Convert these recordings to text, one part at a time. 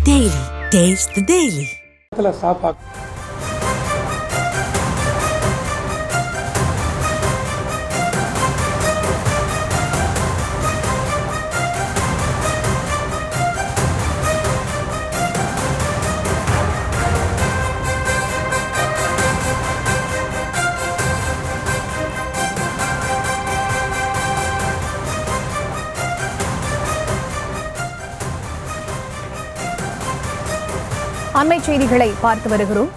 Daily. Taste the Daily. அண்மை செய்திகளை பார்த்து வருகிறோம்.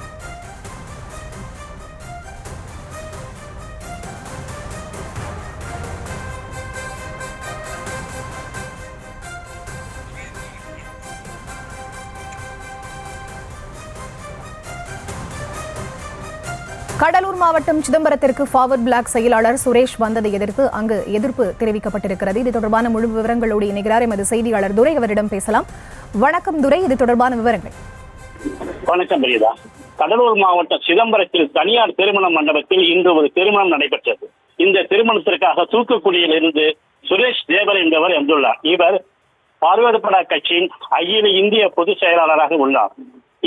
கடலூர் மாவட்டம் சிதம்பரத்திற்கு ஃபார்வர்ட் பிளாக் செயலாளர் சுரேஷ் வந்ததை எதிர்த்து அங்கு எதிர்ப்பு தெரிவிக்கப்பட்டிருக்கிறது. இது தொடர்பான முழு விவரங்களோடு இணைகிறார் எமது செய்தியாளர் துரை. அவரிடம் பேசலாம். வணக்கம் துரை, இது தொடர்பான விவரங்கள். வணக்கம் பிரியதா. கடலூர் மாவட்டம் சிதம்பரத்தில் தனியார் திருமண மண்டபத்தில் இன்று ஒரு திருமணம் நடைபெற்றது. இந்த திருமணத்திற்காக தூத்துக்குடியில் இருந்து சுரேஷ் தேவர் என்பவர் வந்துள்ளார். இவர் பார்வர்டு பிளாக் கட்சியின் அகில இந்திய பொதுச் செயலாளராக உள்ளார்.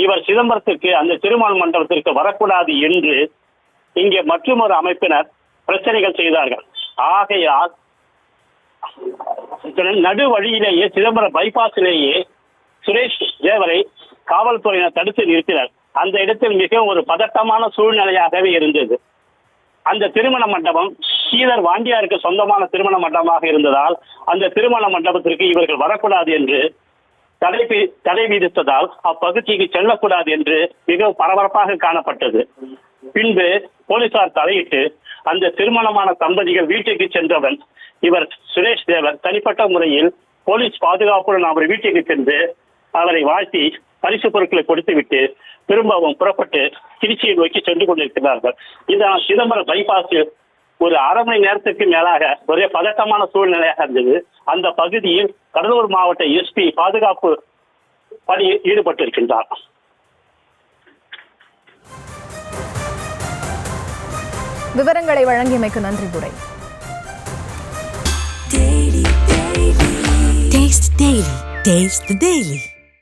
இவர் சிதம்பரத்திற்கு அந்த திருமண மண்டபத்திற்கு வரக்கூடாது என்று இங்கே மற்றொரு அமைப்பினர் பிரச்சனைகள் செய்தார்கள். ஆகையால் நடு வழியிலேயே சிதம்பரம் பைபாஸிலேயே சுரேஷ் தேவரை காவல்துறையினர் தடுத்து நிறுத்தினர். அந்த இடத்தில் மிகவும் ஒரு பதட்டமான சூழ்நிலையாகவே இருந்தது. அந்த திருமண மண்டபம் ஸ்ரீதர் வாண்டியாருக்கு சொந்தமான திருமண மண்டபமாக இருந்ததால் அந்த திருமண மண்டபத்திற்கு இவர்கள் வரக்கூடாது என்று தடை விதித்ததால் அப்பகுதிக்கு செல்லக்கூடாது என்று மிகவும் பரபரப்பாக காணப்பட்டது. பின்பு போலீசார் தலையிட்டு அந்த திருமணமான தம்பதிகள் வீட்டுக்கு சென்றவன் இவர் சுரேஷ் தேவர் தனிப்பட்ட முறையில் போலீஸ் பாதுகாப்புடன் அவர் வீட்டுக்கு சென்று அவரை வாழ்த்தி பரிசு பொருட்களை கொடுத்துவிட்டு திரும்பவும் புறப்பட்டு திருச்சியை நோக்கி சென்று கொண்டிருக்கிறார்கள். இதனால் சிதம்பரம் பைபாஸில் ஒரு அரை மணி நேரத்துக்கு மேலாக ஒரே பதட்டமான சூழ்நிலையாக இருந்தது. அந்த பகுதியில் கடலூர் மாவட்ட எஸ்பி பாதுகாப்பு பணியில் ஈடுபட்டிருக்கின்றார். விவரங்களை வழங்கியமைக்கு நன்றி துரை. Taste the Daily.